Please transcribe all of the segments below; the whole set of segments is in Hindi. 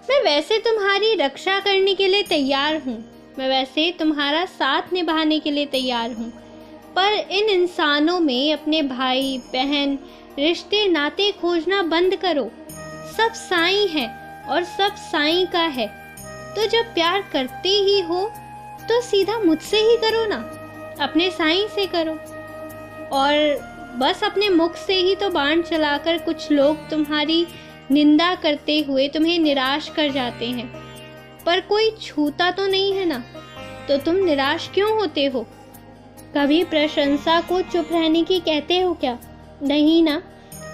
मैं वैसे तुम्हारी रक्षा करने के लिए तैयार हूँ, मैं वैसे तुम्हारा साथ निभाने के लिए तैयार हूँ, पर इन इंसानों में अपने भाई बहन रिश्ते नाते खोजना बंद करो। सब साईं है और सब साईं का है। तो जब प्यार करते ही हो तो सीधा मुझसे ही करो ना, अपने साईं से करो। और बस अपने मुख से ही तो बाण चलाकर कुछ लोग तुम्हारी निंदा करते हुए तुम्हें निराश कर जाते हैं, पर कोई छूता तो नहीं है ना, तो तुम निराश क्यों होते हो? कभी प्रशंसा को चुप रहने की कहते हो क्या? नहीं ना,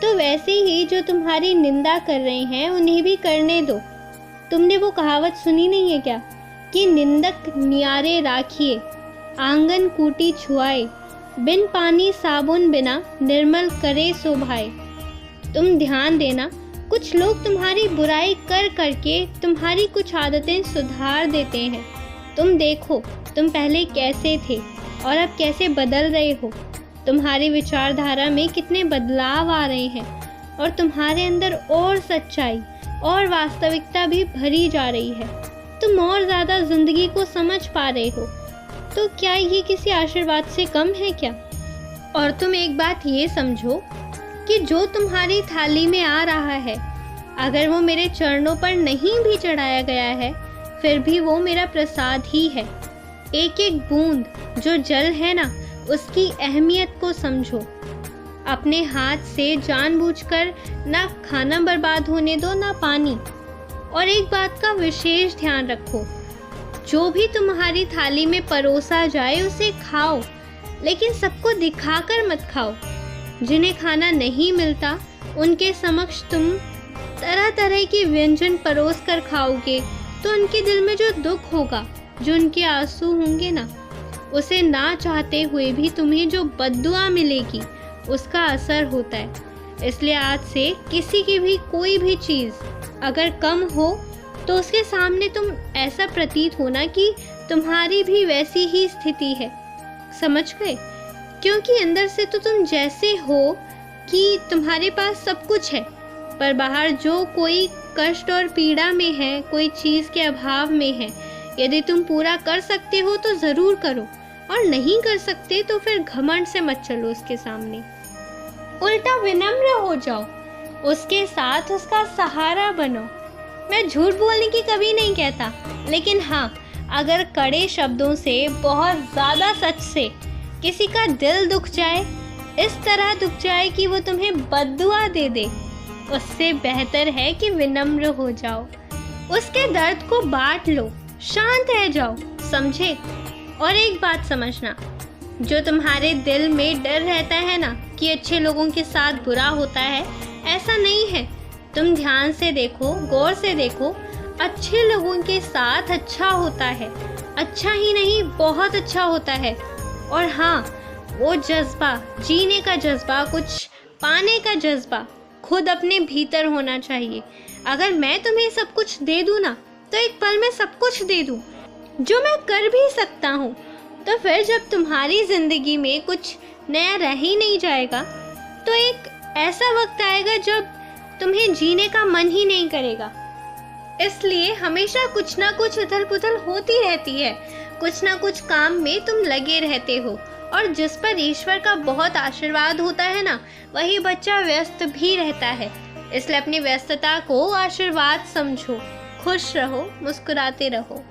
तो वैसे ही जो तुम्हारी निंदा कर रहे हैं उन्हें भी करने दो। तुमने वो कहावत सुनी नहीं है क्या कि निंदक नियारे राखिए, आंगन कूटी छुआए, बिन पानी साबुन बिना निर्मल करे सो भाई। तुम ध्यान देना, कुछ लोग तुम्हारी बुराई कर करके तुम्हारी कुछ आदतें सुधार देते हैं। तुम देखो तुम पहले कैसे थे और अब कैसे बदल रहे हो। तुम्हारी विचारधारा में कितने बदलाव आ रहे हैं और तुम्हारे अंदर और सच्चाई और वास्तविकता भी भरी जा रही है। तुम और ज़्यादा जिंदगी को समझ पा रहे हो। तो क्या ये किसी आशीर्वाद से कम है क्या? और तुम एक बात ये समझो कि जो तुम्हारी थाली में आ रहा है, अगर वो मेरे चरणों पर नहीं भी चढ़ाया गया है, फिर भी वो मेरा प्रसाद ही है। एक एक बूंद जो जल है ना, उसकी अहमियत को समझो। अपने हाथ से जानबूझकर ना खाना बर्बाद होने दो ना पानी। और एक बात का विशेष ध्यान रखो, जो भी तुम्हारी थाली में परोसा जाए उसे खाओ, लेकिन सबको दिखाकर मत खाओ। जिन्हें खाना नहीं मिलता उनके समक्ष तुम तरह तरह के व्यंजन परोस कर खाओगे तो उनके दिल में जो दुख होगा, जो उनके आंसू होंगे ना, उसे ना चाहते हुए भी तुम्हें जो बद्दुआ मिलेगी उसका असर होता है। इसलिए आज से किसी की भी कोई भी चीज़ अगर कम हो तो उसके सामने तुम ऐसा प्रतीत होना कि तुम्हारी भी वैसी ही स्थिति है। समझ गए? क्योंकि अंदर से तो तुम जैसे हो कि तुम्हारे पास सब कुछ है, पर बाहर जो कोई कष्ट और पीड़ा में है, कोई चीज़ के अभाव में है, यदि तुम पूरा कर सकते हो तो ज़रूर करो, और नहीं कर सकते तो फिर घमंड से मत चलो उसके सामने। उल्टा विनम्र हो जाओ, उसके साथ उसका सहारा बनो। मैं झूठ बोलने की कभी नहीं कहता, लेकिन हाँ, अगर कड़े शब्दों से, बहुत ज़्यादा सच से किसी का दिल दुख जाए, इस तरह दुख जाए कि वो तुम्हें बद्दुआ दे दे, उससे बेहतर है कि विनम्र हो जाओ। उसके दर्द को बांट लो, शांत रह जाओ, समझे? और एक बात समझना, जो तुम्हारे दिल में डर रहता है ना कि अच्छे लोगों के साथ बुरा होता है, ऐसा नहीं है। तुम ध्यान से देखो, गौर से देखो, अच्छे लोगों के साथ अच्छा होता है। अच्छा ही नहीं, बहुत अच्छा होता है। और हाँ, वो जज्बा, जीने का जज्बा, कुछ पाने का जज्बा खुद अपने भीतर होना चाहिए। अगर मैं तुम्हें सब कुछ दे दूँ ना, तो एक पल में सब कुछ दे दूँ जो मैं कर भी सकता हूँ, तो फिर जब तुम्हारी ज़िंदगी में कुछ नया रह ही नहीं जाएगा, तो एक ऐसा वक्त आएगा जब तुम्हें जीने का मन ही नहीं करेगा। इसलिए हमेशा कुछ ना कुछ उथल पुथल होती रहती है, कुछ ना कुछ काम में तुम लगे रहते हो, और जिस पर ईश्वर का बहुत आशीर्वाद होता है ना, वही बच्चा व्यस्त भी रहता है। इसलिए अपनी व्यस्तता को आशीर्वाद समझो। खुश रहो, मुस्कुराते रहो।